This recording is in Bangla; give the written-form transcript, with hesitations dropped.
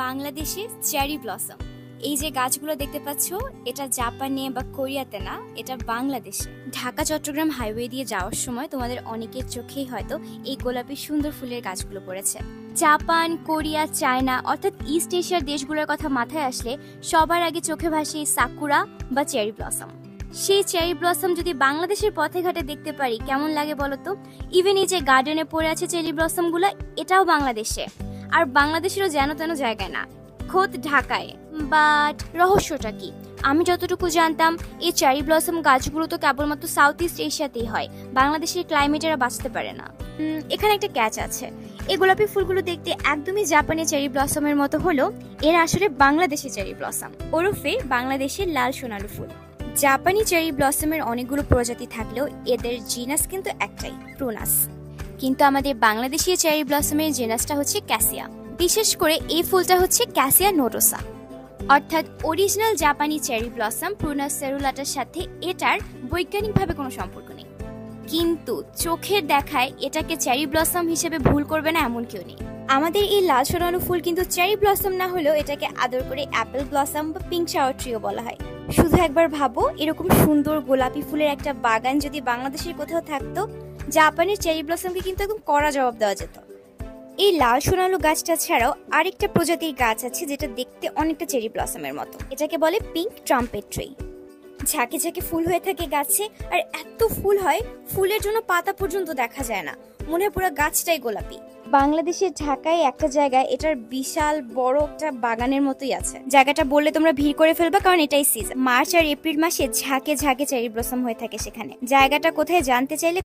বাংলাদেশে চেরি ব্লসম, এই যে গাছগুলো দেখতে পাচ্ছ, এটা জাপানে বা কোরিয়াতে না, এটা বাংলাদেশে। ঢাকা চট্টগ্রাম হাইওয়ে দিয়ে যাওয়ার সময় তোমাদের অনেকের চোখেই হয়তো এই গোলাপি সুন্দর ফুলের গাছগুলো পড়েছে। জাপান, কোরিয়া, চায়না অর্থাৎ ইস্ট এশিয়ার দেশগুলোর কথা মাথায় আসলে সবার আগে চোখে ভাসে সাকুরা বা চেরি ব্লসম। সেই চেরি ব্লসম যদি বাংলাদেশের পথে ঘাটে দেখতে পারি কেমন লাগে বলতো। ইভেন এই যে গার্ডেনে পড়ে আছে চেরি ব্লসম গুলা, এটাও বাংলাদেশে। আর বাংলাদেশেরও যেন তেন জায়গায় না, খোদ ঢাকায়। বাট রহস্যটা কি? আমি যতটুকু জানতাম এই চেরি ব্লসম গাছগুলো তো কেবলমাত্র সাউথ ইস্ট এশিয়াতেই হয়, বাংলাদেশের ক্লাইমেটেরা বাঁচতে পারে না। এখানে একটা ক্যাচ আছে, এই গোলাপি ফুলগুলো দেখতে একদমই জাপানি চেরি ব্লসমের মতো হলো এরা আসলে বাংলাদেশি চেরি ব্লসম, ওরফে বাংলাদেশের লাল সোনালু ফুল। জাপানি চেরি ব্লসমের অনেকগুলো প্রজাতি থাকলেও এদের জিনাস কিন্তু একটাই, প্রুনাস। কিন্তু আমাদের বাংলাদেশি চেরি ব্লসমের জিনাসটা হচ্ছে ক্যাসিয়া। বিশেষ করে এই ফুলটা হচ্ছে ক্যাসিয়া নোডোসা, অর্থাৎ অরিজিনাল জাপানি চেরি ব্লসম প্রুনাস সেরুলাটার সাথে এটার বৈজ্ঞানিকভাবে কোনো সম্পর্ক নেই। কিন্তু চোখের দেখায় এটাকে চেরি ব্লসম হিসেবে ভুল করবে না এমন কেউ নেই। আমাদের এই লাল সোনালু ফুল কিন্তু চেরি ব্লসম না হলেও এটাকে আদর করে অ্যাপেল ব্লসম বা পিঙ্ক শাওয়ার ট্রিও বলা হয়। শুধু একবার ভাবো, এরকম সুন্দর গোলাপি ফুলের একটা বাগান যদি বাংলাদেশের কোথাও থাকতো, জাপানের চেরি ব্লসমকে কিন্তু একদম কড়া জবাব দেওয়া যেত। এই লাল সোনালু গাছটা ছাড়াও আরেকটা প্রজাতির গাছ আছে যেটা দেখতে অনেকটা চেরি ব্লসমের মতো, এটাকে বলে পিঙ্ক ট্রাম্পেট ট্রি। ঝাঁকে ঝাঁকে ফুল হয়ে থাকে গাছে, আর এত ফুল হয় ফুলের জন্য পাতা পর্যন্ত দেখা যায় না, মনে হয় পুরো গাছটাই গোলাপি। বাংলাদেশের ঢাকায় একটা জায়গায় এটার বিশাল বড় একটা বাগানের মতোই আছে। জায়গাটা বললে তোমরা ভিড় করে ফেলবা, কারণ এটাই সিজন। মার্চ আর এপ্রিল মাসে ঝাঁকে ঝাঁকে চেরি ব্লসম হয়ে থাকে সেখানে। জায়গাটা কোথায় জানতে চাইলে